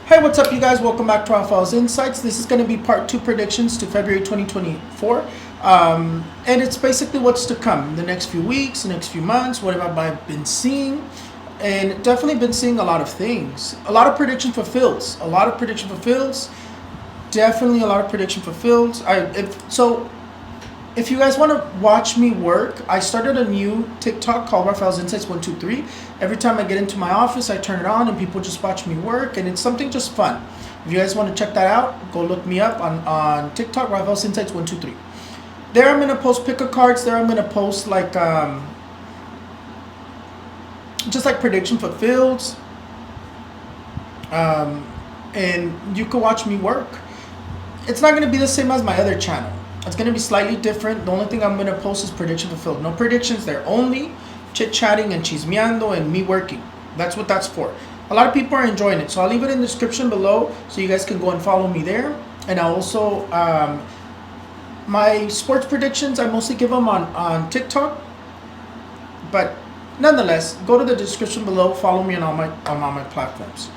Hey, what's up, you guys? Welcome back to Rafael's Insights. This is going to be part two predictions to February 2024. And it's basically what's to come the next few weeks, the next few months, what have I been seeing. And definitely been seeing a lot of things. A lot of prediction fulfills. A lot of prediction fulfills. Definitely a lot of prediction fulfills. If you guys want to watch me work, I started a new TikTok called Rafael's Insights 123. Every time I get into my office, I turn it on and people just watch me work, and it's something just fun. If you guys want to check that out, go look me up on TikTok, Rafael's Insights 123. There I'm going to post pick a cards. There I'm going to post just like prediction fulfills. And you can watch me work. It's not going to be the same as my other channel. It's going to be slightly different. The only thing I'm going to post is prediction fulfilled. No predictions there. Only chit-chatting and chismeando and me working. That's what that's for. A lot of people are enjoying it. So I'll leave it in the description below so you guys can go and follow me there. And I also, my sports predictions, I mostly give them on TikTok. But nonetheless, go to the description below. Follow me on all my platforms.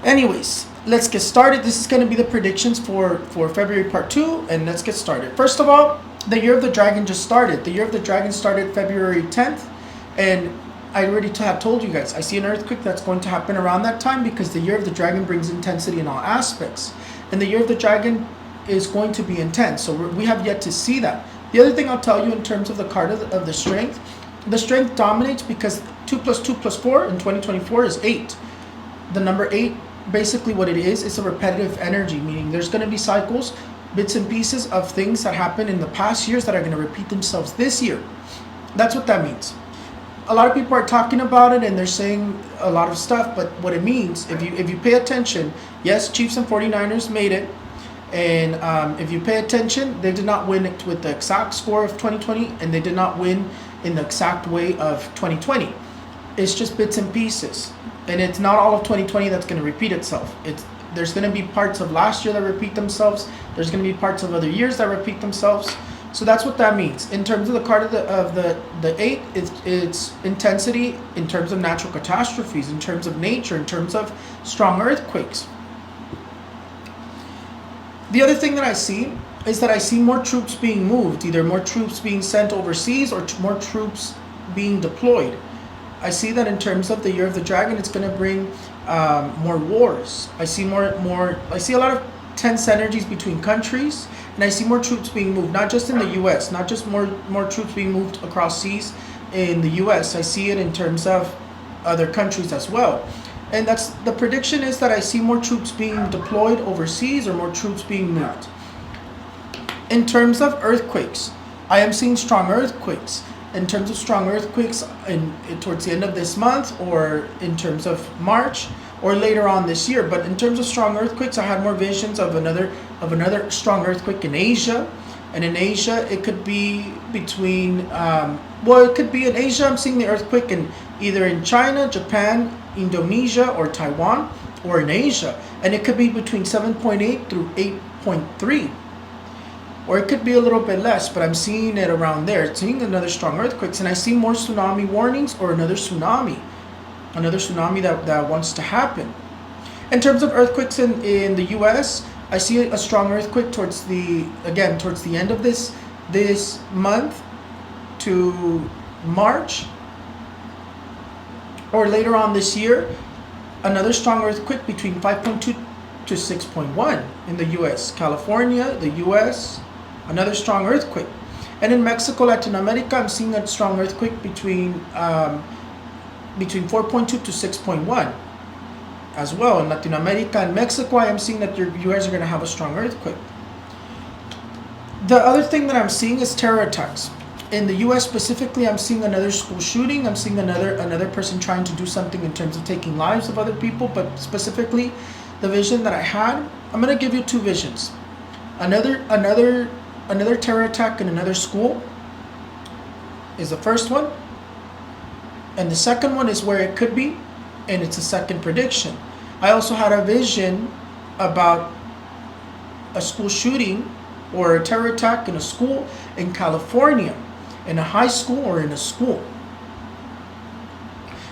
Anyways, let's get started. This is going to be the predictions for February part 2, and let's get started. First of all, the Year of the Dragon just started. The Year of the Dragon started February 10th, and I already have told you guys, I see an earthquake that's going to happen around that time because the Year of the Dragon brings intensity in all aspects. And the Year of the Dragon is going to be intense, so we have yet to see that. The other thing I'll tell you in terms of the card of the strength dominates because 2 plus 2 plus 4 in 2024 is 8. The number 8, basically what it is, it's a repetitive energy, meaning there's going to be cycles, bits and pieces of things that happened in the past years that are going to repeat themselves this year. That's what that means. A lot of people are talking about it and they're saying a lot of stuff, but what it means, if you pay attention, yes, Chiefs and 49ers made it, and if you pay attention, they did not win it with the exact score of 2020, and they did not win in the exact way of 2020. It's just bits and pieces. And it's not all of 2020 that's going to repeat itself. There's going to be parts of last year that repeat themselves. There's going to be parts of other years that repeat themselves. So that's what that means. In terms of the card of the 8, it's intensity in terms of natural catastrophes, in terms of nature, in terms of strong earthquakes. The other thing that I see is that I see more troops being moved, either more troops being sent overseas or more troops being deployed. I see that in terms of the Year of the Dragon, it's going to bring more wars. I see I see a lot of tense energies between countries, and I see more troops being moved, not just in the U.S., not just more troops being moved across seas in the U.S. I see it in terms of other countries as well. And that's the prediction, is that I see more troops being deployed overseas or more troops being moved. In terms of earthquakes, I am seeing strong earthquakes. In terms of strong earthquakes towards the end of this month, or in terms of March, or later on this year. But in terms of strong earthquakes, I had more visions of another strong earthquake in Asia. And in Asia, it could be between, it could be in Asia, I'm seeing the earthquake either in China, Japan, Indonesia, or Taiwan, or in Asia. And it could be between 7.8 through 8.3. Or it could be a little bit less, but I'm seeing it around there. Seeing another strong earthquakes, and I see more tsunami warnings, or another tsunami that wants to happen. In terms of earthquakes in the U.S., I see a strong earthquake towards the end of this month to March, or later on this year, another strong earthquake between 5.2 to 6.1 in the U.S. California, the U.S., another strong earthquake. And in Mexico, Latin America, I'm seeing a strong earthquake between 4.2 to 6.1 as well. In Latin America and Mexico, I am seeing that you guys are going to have a strong earthquake. The other thing that I'm seeing is terror attacks. In the U.S. specifically, I'm seeing another school shooting. I'm seeing another person trying to do something in terms of taking lives of other people. But specifically, the vision that I had, I'm going to give you two visions. Another terror attack in another school is the first one, and the second one is where it could be, and it's a second prediction. I also had a vision about a school shooting or a terror attack in a school in California, in a high school or in a school.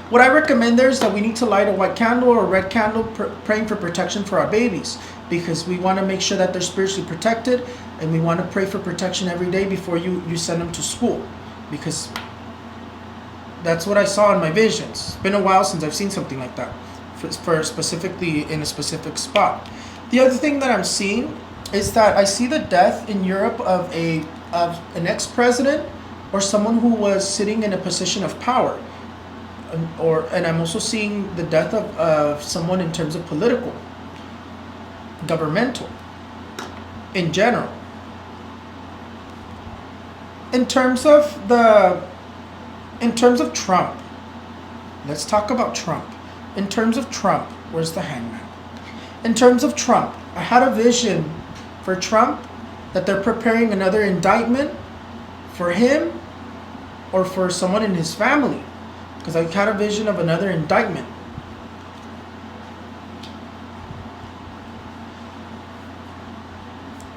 What I recommend there is that we need to light a white candle or a red candle praying for protection for our babies, because we want to make sure that they're spiritually protected, and we want to pray for protection every day before you send them to school, because that's what I saw in my visions. It's been a while since I've seen something like that for specifically in a specific spot. The other thing that I'm seeing is that I see the death in Europe of an ex-president or someone who was sitting in a position of power. And I'm also seeing the death of someone in terms of political, governmental, in general. In terms of Trump, let's talk about Trump. In terms of Trump, where's the hangman? In terms of Trump, I had a vision for Trump that they're preparing another indictment for him or for someone in his family, because I had a vision of another indictment.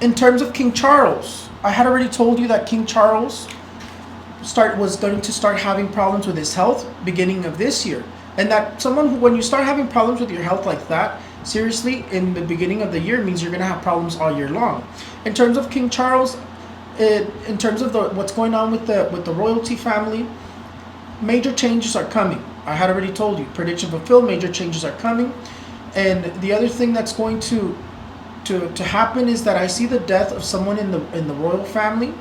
In terms of King Charles, I had already told you that King Charles was going to start having problems with his health beginning of this year. And that someone who, when you start having problems with your health like that, seriously, in the beginning of the year means you're going to have problems all year long. In terms of King Charles, in terms of what's going on with the royalty family, major changes are coming. I had already told you, prediction fulfilled, major changes are coming. And the other thing that's going to happen is that I see the death of someone in the royal family,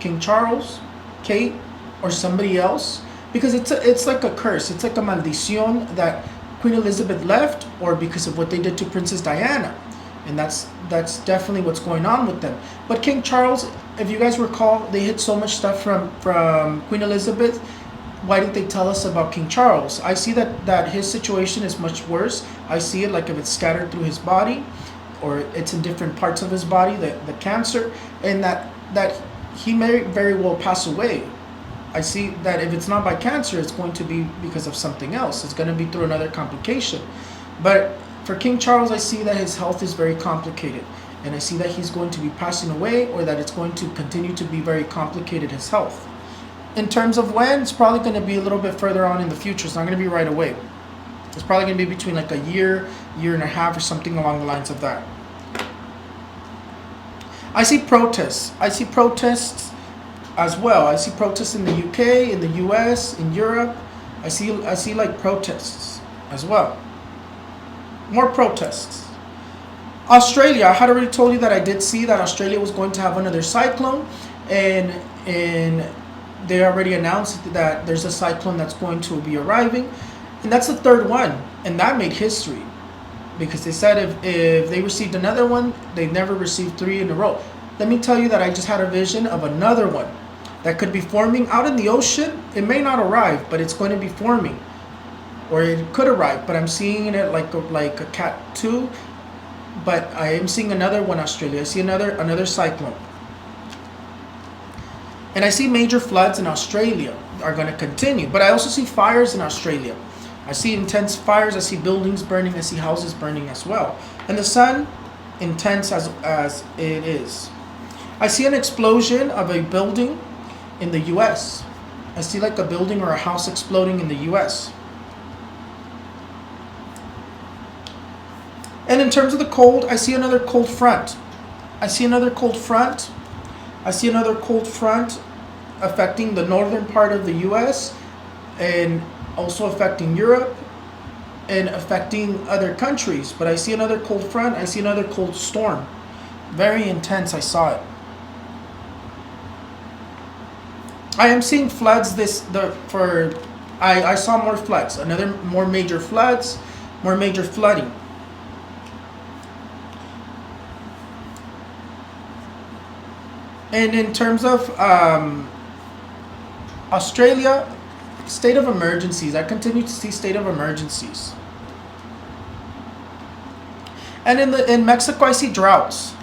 King Charles, Kate, or somebody else, because it's like a curse. It's like a maldición that Queen Elizabeth left, or because of what they did to Princess Diana, and that's definitely what's going on with them. But King Charles, if you guys recall, they hid so much stuff from Queen Elizabeth. Why didn't they tell us about King Charles? I see that his situation is much worse. I see it like if it's scattered through his body, or it's in different parts of his body, the cancer, and that he may very well pass away. I see that if it's not by cancer, it's going to be because of something else. It's going to be through another complication. But for King Charles, I see that his health is very complicated. And I see that he's going to be passing away, or that it's going to continue to be very complicated, his health. In terms of when, it's probably going to be a little bit further on in the future. It's not going to be right away. It's probably going to be between like a year and a half, or something along the lines of that. I see protests. I see protests as well. I see protests in the UK, in the US, in Europe. I see like protests as well. More protests. Australia, I had already told you that I did see that Australia was going to have another cyclone, and they already announced that there's a cyclone that's going to be arriving, and that's the third one, and that made history, because they said if they received another one, they've never received 3 in a row. Let me tell you that I just had a vision of another one that could be forming out in the ocean. It may not arrive, but it's going to be forming, or it could arrive, but I'm seeing it like a Cat 2, but I am seeing another one, Australia. I see another cyclone. And I see major floods in Australia are going to continue, but I also see fires in Australia. I see intense fires. I see buildings burning. I see houses burning as well. And the sun, intense as it is. I see an explosion of a building in the US. I see like a building or a house exploding in the US. And in terms of the cold, I see another cold front. I see another cold front. I see another cold front affecting the northern part of the US, and also affecting Europe and affecting other countries. But I see another cold front. I see another cold storm. Very intense. I saw it. I am seeing floods I saw more floods, more major floods, more major flooding. And in terms of Australia, state of emergencies. I continue to see state of emergencies. And in Mexico, I see droughts.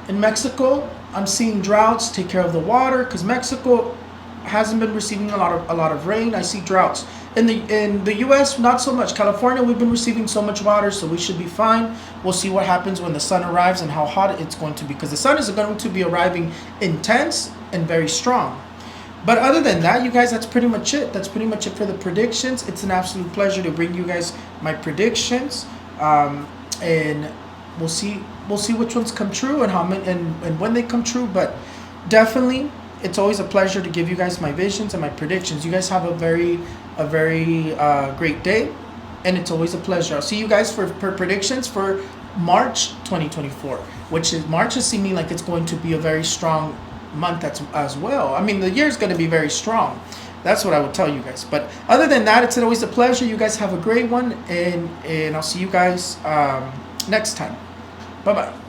In Mexico, I'm seeing droughts. Take care of the water, because Mexico hasn't been receiving a lot of rain. I see droughts. In the US, not so much. California, we've been receiving so much water, so we should be fine. We'll see what happens when the sun arrives and how hot it's going to be, because the sun is going to be arriving intense and very strong. But other than that, you guys, that's pretty much it. That's pretty much it for the predictions. It's an absolute pleasure to bring you guys my predictions, and we'll see which ones come true and how many and when they come true. But definitely, it's always a pleasure to give you guys my visions and my predictions. You guys have a very great day, and it's always a pleasure. I'll see you guys for predictions for March 2024, which is March is seeming like it's going to be a very strong month as well. I mean, the year is going to be very strong. That's what I would tell you guys. But other than that, it's always a pleasure. You guys have a great one, and I'll see you guys next time. Bye bye.